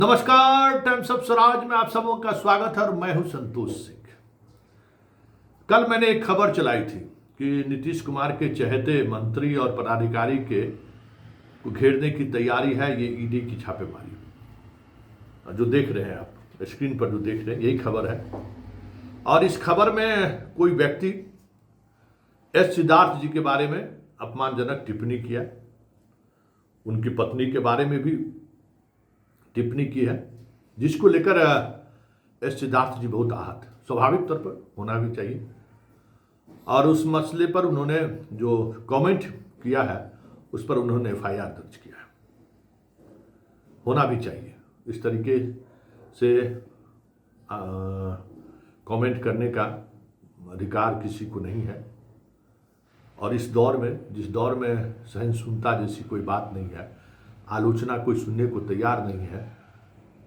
नमस्कार, times of Swaraj में आप सबों का स्वागत है और मैं हूं संतोष सिंह। कल मैंने एक खबर चलाई थी कि नीतीश कुमार के चहेते मंत्री और पदाधिकारी के को घेरने की तैयारी है। ये ईडी की छापेमारी जो देख रहे हैं आप स्क्रीन पर, जो देख रहे हैं यही खबर है। और इस खबर में कोई व्यक्ति एस सिद्धार्थ जी के बारे में अपमानजनक टिप्पणी किया, उनकी पत्नी के बारे में भी टिप्पणी की है, जिसको लेकर एस सिद्धार्थ जी बहुत आहत। स्वाभाविक तौर पर होना भी चाहिए। और उस मसले पर उन्होंने जो कमेंट किया है उस पर उन्होंने एफआईआर दर्ज किया है। होना भी चाहिए। इस तरीके से कमेंट करने का अधिकार किसी को नहीं है। और इस दौर में, जिस दौर में सहिष्णुता जैसी कोई बात नहीं है, आलोचना कोई सुनने को तैयार नहीं है,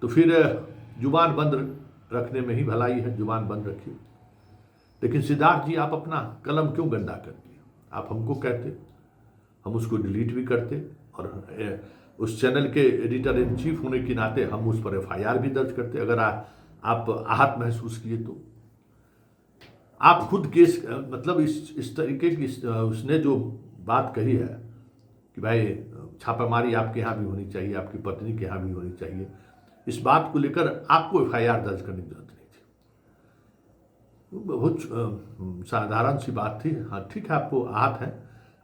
तो फिर जुबान बंद रखने में ही भलाई है। जुबान बंद रखिए। लेकिन सिद्धार्थ जी, आप अपना कलम क्यों गंदा कर दिए? आप हमको कहते, हम उसको डिलीट भी करते, और उस चैनल के एडिटर इन चीफ होने के नाते हम उस पर एफआईआर भी दर्ज करते। अगर आप आहत महसूस किए तो आप खुद केस, मतलब इस तरीके की उसने जो बात कही है कि भाई छापामारी आपके यहाँ भी होनी चाहिए, आपकी पत्नी के यहाँ भी होनी चाहिए, इस बात को लेकर आपको एफआईआर दर्ज करने की जरूरत नहीं थी। बहुत साधारण सी बात थी। हाँ ठीक है, आपको आहत है,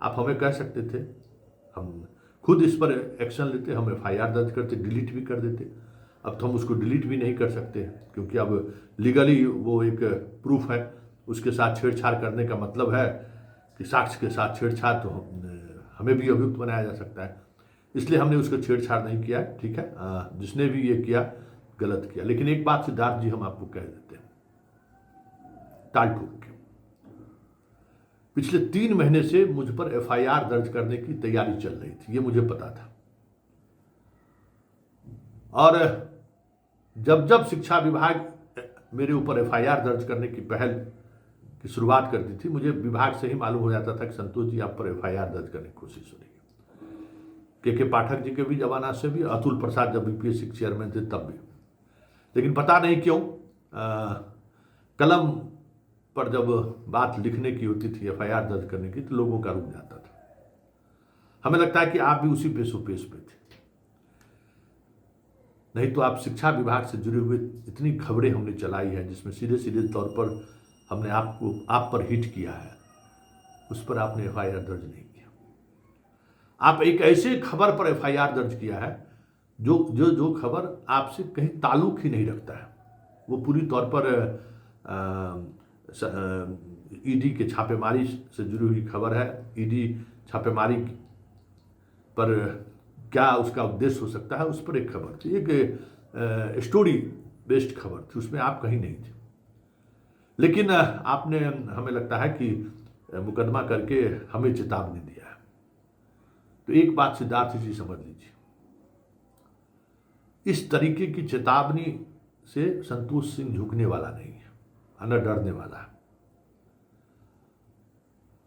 आप हमें कह सकते थे, हम खुद इस पर एक्शन लेते, हम एफआईआर दर्ज करते, डिलीट भी कर देते। अब तो हम उसको डिलीट भी नहीं कर सकते क्योंकि अब लीगली वो एक प्रूफ है। उसके साथ छेड़छाड़ करने का मतलब है कि साक्ष्य के साथ छेड़छाड़, तो हमें भी अभियुक्त बनाया जा सकता है। इसलिए हमने उसको छेड़छाड़ नहीं किया। ठीक है, जिसने भी ये किया गलत किया। लेकिन एक बात सिद्धार्थ जी हम आपको कह देते हैं टाल ठोक के, पिछले 3 महीने से मुझ पर एफआईआर दर्ज करने की तैयारी चल रही थी, ये मुझे पता था। और जब जब शिक्षा विभाग मेरे ऊपर एफआईआर दर्ज करने की पहल की शुरुआत करती थी, मुझे विभाग से ही मालूम हो जाता था कि संतोष जी आप पर एफआईआर दर्ज करने की कोशिश हो रही है। के पाठक जी के भी जमाना से भी, अतुल प्रसाद जब बीपीएससी के चेयरमैन थे तब भी। लेकिन पता नहीं क्यों कलम पर जब बात लिखने की होती थी, एफआईआर दर्ज करने की, तो लोगों का रुक जाता था। हमें लगता है कि आप भी उसी पेशोपेश पे थे। नहीं तो आप शिक्षा विभाग से जुड़े हुए इतनी खबरें हमने चलाई है जिसमें सीधे सीधे तौर पर हमने आप पर हिट किया है, उस पर आपने एफआईआर दर्ज नहीं किया। आप एक ऐसे खबर पर एफआईआर दर्ज किया है जो खबर आपसे कहीं ताल्लुक ही नहीं रखता है। वो पूरी तौर पर ईडी के छापेमारी से जुड़ी हुई खबर है। ईडी छापेमारी पर क्या उसका उद्देश्य हो सकता है, उस पर एक खबर थी, एक स्टोरी बेस्ड खबर थी, उसमें आप कहीं नहीं थे। लेकिन आपने, हमें लगता है कि मुकदमा करके हमें चेतावनी दिया है। तो एक बात सिद्धार्थ जी समझ लीजिए, इस तरीके की चेतावनी से संतोष सिंह झुकने वाला नहीं है, न डरने वाला है।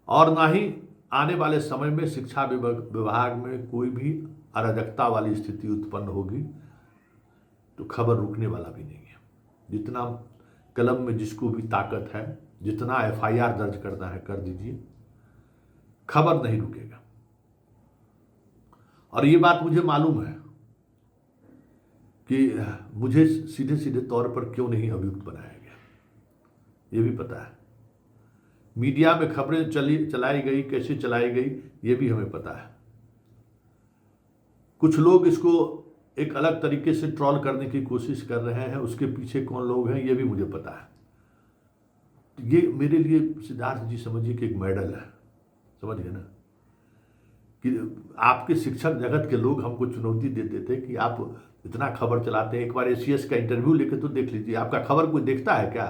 और ना ही आने वाले समय में शिक्षा विभाग में कोई भी अराजकता वाली स्थिति उत्पन्न होगी तो खबर रुकने वाला भी नहीं है। जितना कलम में जिसको भी ताकत है, जितना एफआईआर दर्ज करना है कर दीजिए, खबर नहीं रुकेगा। और ये बात मुझे मालूम है कि मुझे सीधे सीधे तौर पर क्यों नहीं अभियुक्त बनाया गया, ये भी पता है। मीडिया में खबरें चलाई गई, कैसे चलाई गई, ये भी हमें पता है। कुछ लोग इसको एक अलग तरीके से ट्रोल करने की कोशिश कर रहे हैं, उसके पीछे कौन लोग हैं ये भी मुझे पता है। ये मेरे लिए सिद्धार्थ जी समझिए कि एक मेडल है, समझ गए ना, कि आपके शिक्षक जगत के लोग हमको चुनौती देते थे कि आप इतना खबर चलाते हैं। एक बार एसीएस का इंटरव्यू लेके तो देख लीजिए, आपका खबर कोई देखता है क्या?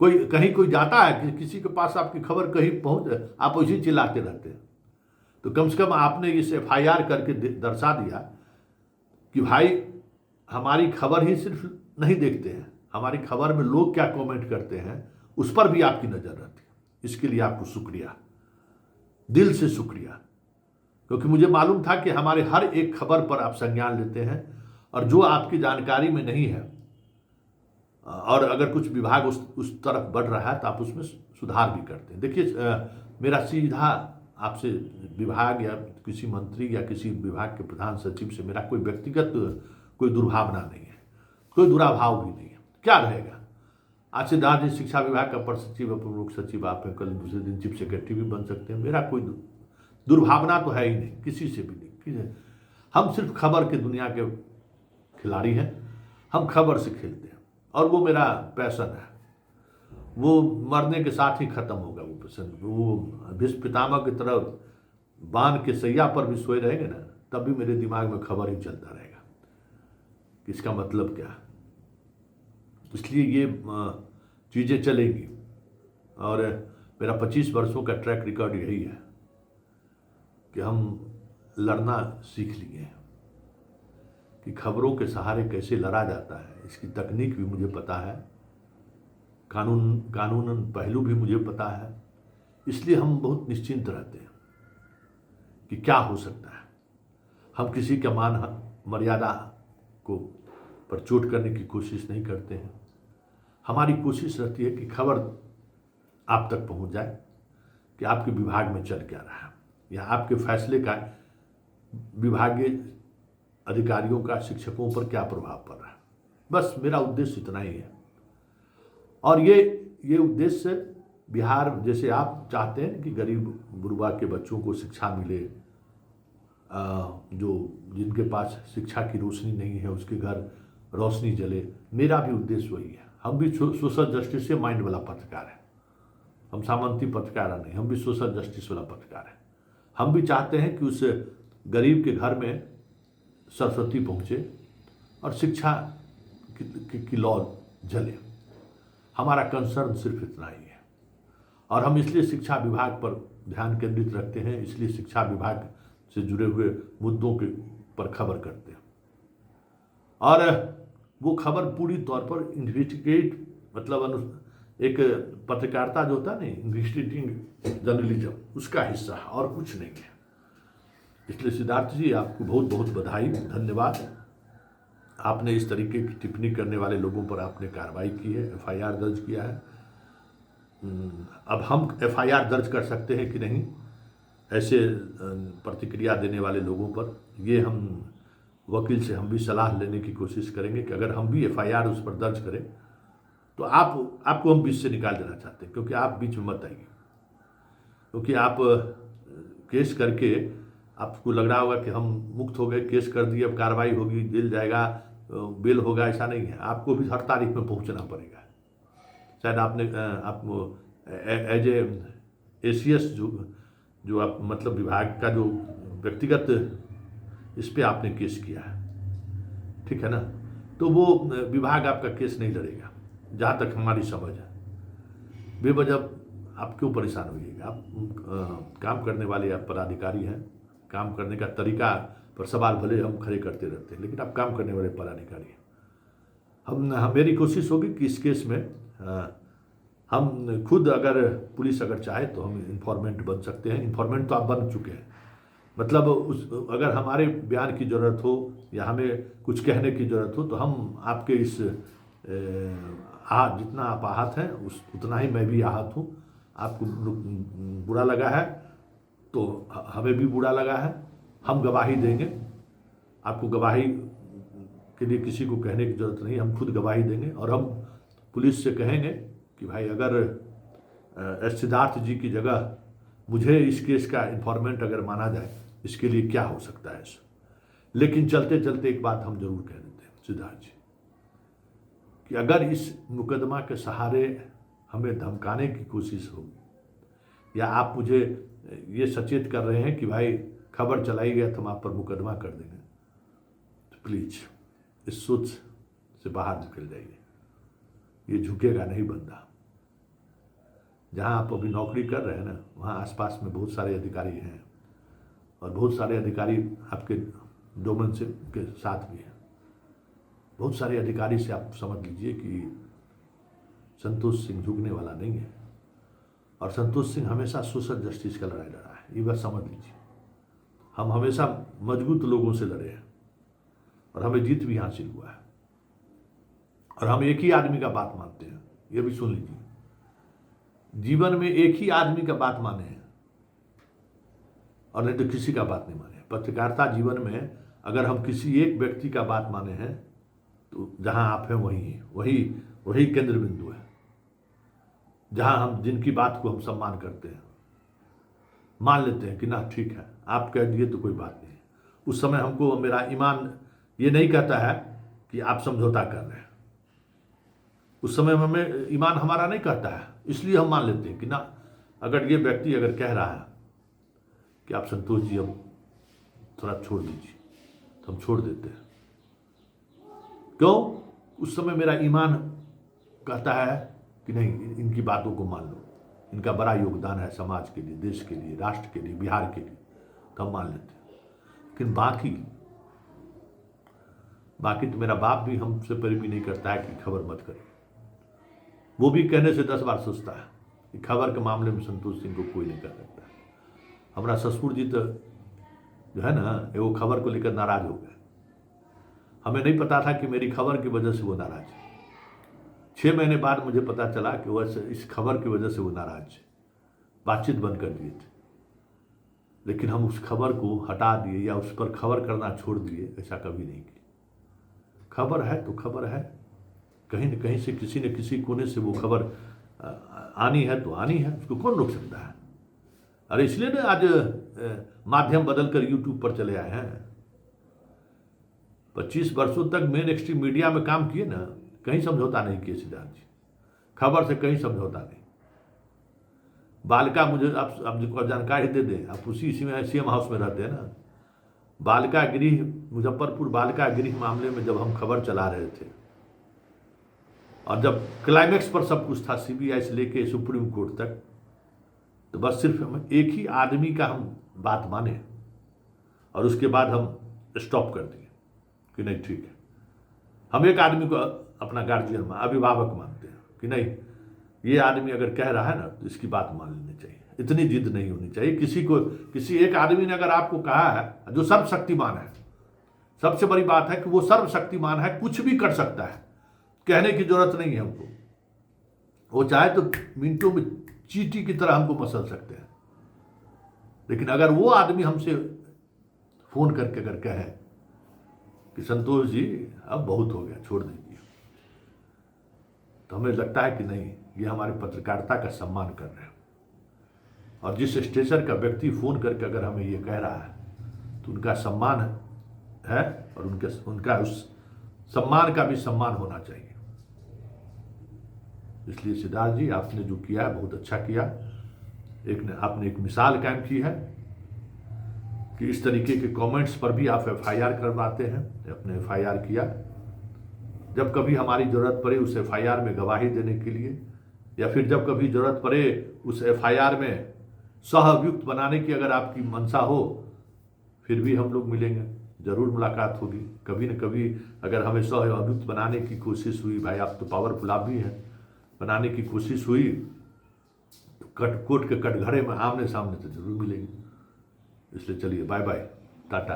कोई कहीं कोई जाता है कि किसी के पास आपकी खबर कहीं पहुंच, आप वैसे चिल्लाते रहते हैं। तो कम से कम आपने इस एफआईआर करके दर्शा दिया कि भाई हमारी खबर ही सिर्फ नहीं देखते हैं, हमारी खबर में लोग क्या कमेंट करते हैं उस पर भी आपकी नजर रहती है। इसके लिए आपको शुक्रिया, दिल से शुक्रिया। क्योंकि मुझे मालूम था कि हमारे हर एक खबर पर आप संज्ञान लेते हैं और जो आपकी जानकारी में नहीं है, और अगर कुछ विभाग उस तरफ बढ़ रहा है तो आप उसमें सुधार भी करते हैं। देखिए, मेरा सीधा आपसे विभाग या किसी मंत्री या किसी विभाग के प्रधान सचिव से मेरा कोई व्यक्तिगत कोई दुर्भावना नहीं है, कोई दुराभाव भी नहीं है। क्या रहेगा, आज से दादी शिक्षा विभाग का अपर सचिव, प्रमुख सचिव आप हैं, कल दूसरे दिन चीफ सेक्रेटरी भी बन सकते हैं। मेरा कोई दुर्भावना तो है ही नहीं, किसी से भी नहीं। हम सिर्फ खबर की दुनिया के खिलाड़ी हैं, हम खबर से खेलते हैं और वो मेरा पैशन है। वो मरने के साथ ही खत्म होगा वो पैशन। वो भीष्म पितामह की तरह बांध के सैया पर भी सोए रहेंगे ना, तब भी मेरे दिमाग में खबर ही चलता रहेगा कि इसका मतलब क्या है। इसलिए ये चीज़ें चलेंगी और मेरा 25 वर्षों का ट्रैक रिकॉर्ड यही है कि हम लड़ना सीख लिए हैं कि खबरों के सहारे कैसे लड़ा जाता है, इसकी तकनीक भी मुझे पता है, कानूनन पहलू भी मुझे पता है। इसलिए हम बहुत निश्चिंत रहते हैं कि क्या हो सकता है। हम किसी का मान मर्यादा को पर चोट करने की कोशिश नहीं करते हैं। हमारी कोशिश रहती है कि खबर आप तक पहुंच जाए कि आपके विभाग में चल क्या रहा है या आपके फैसले का विभागीय अधिकारियों का शिक्षकों पर क्या प्रभाव पड़ रहा है। बस मेरा उद्देश्य इतना ही है। और ये उद्देश्य बिहार, जैसे आप चाहते हैं कि गरीब गुरबा के बच्चों को शिक्षा मिले, जो जिनके पास शिक्षा की रोशनी नहीं है उसके घर रोशनी जले, मेरा भी उद्देश्य वही है। हम भी सोशल जस्टिस से माइंड वाला पत्रकार है, हम सामंती पत्रकार नहीं, हम भी सोशल जस्टिस वाला पत्रकार है। हम भी चाहते हैं कि उस गरीब के घर में सरस्वती पहुँचे और शिक्षा की लौ जले। हमारा कंसर्न सिर्फ इतना ही है और हम इसलिए शिक्षा विभाग पर ध्यान केंद्रित रखते हैं, इसलिए शिक्षा विभाग से जुड़े हुए मुद्दों के पर खबर करते हैं। और वो खबर पूरी तौर पर इन्वेस्टिगेट, मतलब एक पत्रकारिता जो होता है ना, इन्वेस्टिगेटिंग जर्नलिज्म, उसका हिस्सा है और कुछ नहीं है। इसलिए सिद्धार्थ जी, आपको बहुत बहुत बधाई, धन्यवाद। आपने इस तरीके की टिप्पणी करने वाले लोगों पर आपने कार्रवाई की है, एफआईआर दर्ज किया है। अब हम एफआईआर दर्ज कर सकते हैं कि नहीं ऐसे प्रतिक्रिया देने वाले लोगों पर, ये हम वकील से हम भी सलाह लेने की कोशिश करेंगे कि अगर हम भी एफआईआर उस पर दर्ज करें तो आपको हम बीच से निकाल देना चाहते हैं, क्योंकि आप बीच में मत आइए। क्योंकि आप केस करके आपको लग रहा होगा कि हम मुक्त हो गए, केस कर दिए, अब कार्रवाई होगी, जेल जाएगा, बेल होगा, ऐसा नहीं है। आपको भी हर तारीख में पहुंचना पड़ेगा। शायद आपने आप एज एसीएस जो आप मतलब विभाग का जो व्यक्तिगत इस पे आपने केस किया है, ठीक है ना, तो वो विभाग आपका केस नहीं लड़ेगा जहाँ तक हमारी समझ है। बेवजह आप क्यों परेशान होइएगा। आप काम करने वाले आप पदाधिकारी हैं, काम करने का तरीका पर सवाल भले हम खड़े करते रहते हैं, लेकिन आप काम करने वाले पदाधिकारी हैं। मेरी कोशिश होगी कि इस केस में हम खुद, अगर पुलिस अगर चाहे तो हम इन्फॉर्मेंट बन सकते हैं। इन्फॉर्मेंट तो आप बन चुके हैं, मतलब अगर हमारे बयान की ज़रूरत हो या हमें कुछ कहने की ज़रूरत हो तो हम आपके इस जितना आप आहत हैं उतना ही मैं भी आहत हूँ। आपको बुरा लगा है तो हमें भी बुरा लगा है। हम गवाही देंगे, आपको गवाही के लिए किसी को कहने की ज़रूरत नहीं, हम खुद गवाही देंगे। और हम पुलिस से कहेंगे कि भाई अगर सिद्धार्थ जी की जगह मुझे इस केस का इन्फॉर्मेंट अगर माना जाए, इसके लिए क्या हो सकता है लेकिन चलते चलते एक बात हम जरूर कह देते हैं सिद्धार्थ जी, कि अगर इस मुकदमा के सहारे हमें धमकाने की कोशिश होगी या आप मुझे ये सचेत कर रहे हैं कि भाई खबर चलाई गया तो हम आप पर मुकदमा कर देंगे, तो प्लीज़ इस सोच से बाहर निकल जाइए। ये झुकेगा नहीं बंदा। जहाँ आप अभी नौकरी कर रहे हैं ना, वहाँ आसपास में बहुत सारे अधिकारी हैं और बहुत सारे अधिकारी आपके डोमेन से के साथ भी हैं। बहुत सारे अधिकारी से आप समझ लीजिए कि संतोष सिंह झुकने वाला नहीं है और संतोष सिंह हमेशा सोशल जस्टिस का लड़ाई लड़ा है, ये बात समझ लीजिए। हम हमेशा मजबूत लोगों से लड़े हैं और हमें जीत भी हासिल हुआ है। और हम एक ही आदमी का बात मानते हैं, ये भी सुन लीजिए। जीवन में एक ही आदमी का बात माने हैं और नहीं तो किसी का बात नहीं माने। पत्रकारिता जीवन में अगर हम किसी एक व्यक्ति का बात माने हैं तो जहां आप हैं वही केंद्र बिंदु है, जहां हम जिनकी बात को हम सम्मान करते हैं, मान लेते हैं कि ना ठीक है, आप कह दिए तो कोई बात नहीं। उस समय हमको मेरा ईमान ये नहीं कहता है कि आप समझौता कर रहे हैं। उस समय हमें ईमान हमारा नहीं कहता है, इसलिए हम मान लेते हैं कि ना, अगर ये व्यक्ति अगर कह रहा है कि आप संतोष जी अब थोड़ा छोड़ दीजिए, तो हम छोड़ देते हैं। क्यों? उस समय मेरा ईमान कहता है कि नहीं, इनकी बातों को मान लो, इनका बड़ा योगदान है समाज के लिए, देश के लिए, राष्ट्र के लिए, बिहार के लिए, तो हम मान लेते हैं। लेकिन बाकी तो मेरा बाप भी हमसे पैरवी नहीं करता है कि खबर मत करिए। वो भी कहने से 10 बार सोचता है कि खबर के मामले में संतोष सिंह को कोई नहीं कर सकता है। हमारा ससुर जी तो जो है ना, वो खबर को लेकर नाराज हो गए। हमें नहीं पता था कि मेरी खबर की वजह से वो नाराज है। 6 महीने बाद मुझे पता चला कि वैसे इस खबर की वजह से वो नाराज है। बातचीत बंद कर दिए थे, लेकिन हम उस खबर को हटा दिए या उस पर खबर करना छोड़ दिए, ऐसा कभी नहीं किया। खबर है तो खबर है, कहीं न कहीं से किसी न किसी कोने से वो खबर आनी है तो आनी है, उसको कौन रोक सकता है। अरे इसलिए ना आज माध्यम बदलकर यूट्यूब पर चले आए हैं। 25 वर्षों तक मेन एक्सट्रीम मीडिया में काम किए ना, कहीं समझौता नहीं किए सिद्धार्थ जी, खबर से कहीं समझौता नहीं। बालिका, मुझे आप जिनको जानकारी दे दें, आप उसी सीएम हाउस में रहते हैं ना। बालिका गृह, मुजफ्फरपुर बालिका गृह मामले में जब हम खबर चला रहे थे और जब क्लाइमेक्स पर सब कुछ था, सीबीआई से लेके सुप्रीम कोर्ट तक, तो बस सिर्फ हम एक ही आदमी का हम बात माने और उसके बाद हम स्टॉप कर दिए कि नहीं ठीक है। हम एक आदमी को अपना गार्जियन, अभिभावक मानते हैं कि नहीं, ये आदमी अगर कह रहा है ना तो इसकी बात मान लेनी चाहिए। इतनी जिद नहीं होनी चाहिए किसी एक आदमी ने अगर आपको कहा है, जो सर्वशक्तिमान है, सबसे बड़ी बात है कि वो सर्वशक्तिमान है, कुछ भी कर सकता है, कहने की जरूरत नहीं है हमको। वो चाहे तो मिनटों में चींटी की तरह हमको मसल सकते हैं। लेकिन अगर वो आदमी हमसे फोन करके अगर कहे कि संतोष जी अब बहुत हो गया, छोड़ दीजिए, तो हमें लगता है कि नहीं, ये हमारे पत्रकारिता का सम्मान कर रहे हैं। और जिस स्टेशन का व्यक्ति फोन करके अगर हमें ये कह रहा है तो उनका सम्मान है और उनका उस सम्मान का भी सम्मान होना चाहिए। इसलिए सिद्धार्थ जी, आपने जो किया बहुत अच्छा किया। आपने एक मिसाल कायम की है कि इस तरीके के कमेंट्स पर भी आप एफआईआर करवाते हैं। आपने एफआईआर किया, जब कभी हमारी जरूरत पड़े उस एफआईआर में गवाही देने के लिए, या फिर जब कभी जरूरत पड़े उस एफआईआर में सह अभियुक्त बनाने की अगर आपकी मंशा हो, फिर भी हम लोग मिलेंगे, जरूर मुलाकात होगी। कभी न कभी अगर हमें सह अभियुक्त बनाने की कोशिश हुई, भाई आप तो पावरफुल आप भी हैं, बनाने की कोशिश हुई तो कोर्ट के कटघरे में आमने सामने तो जरूर मिलेंगे। इसलिए चलिए, बाय बाय, टाटा।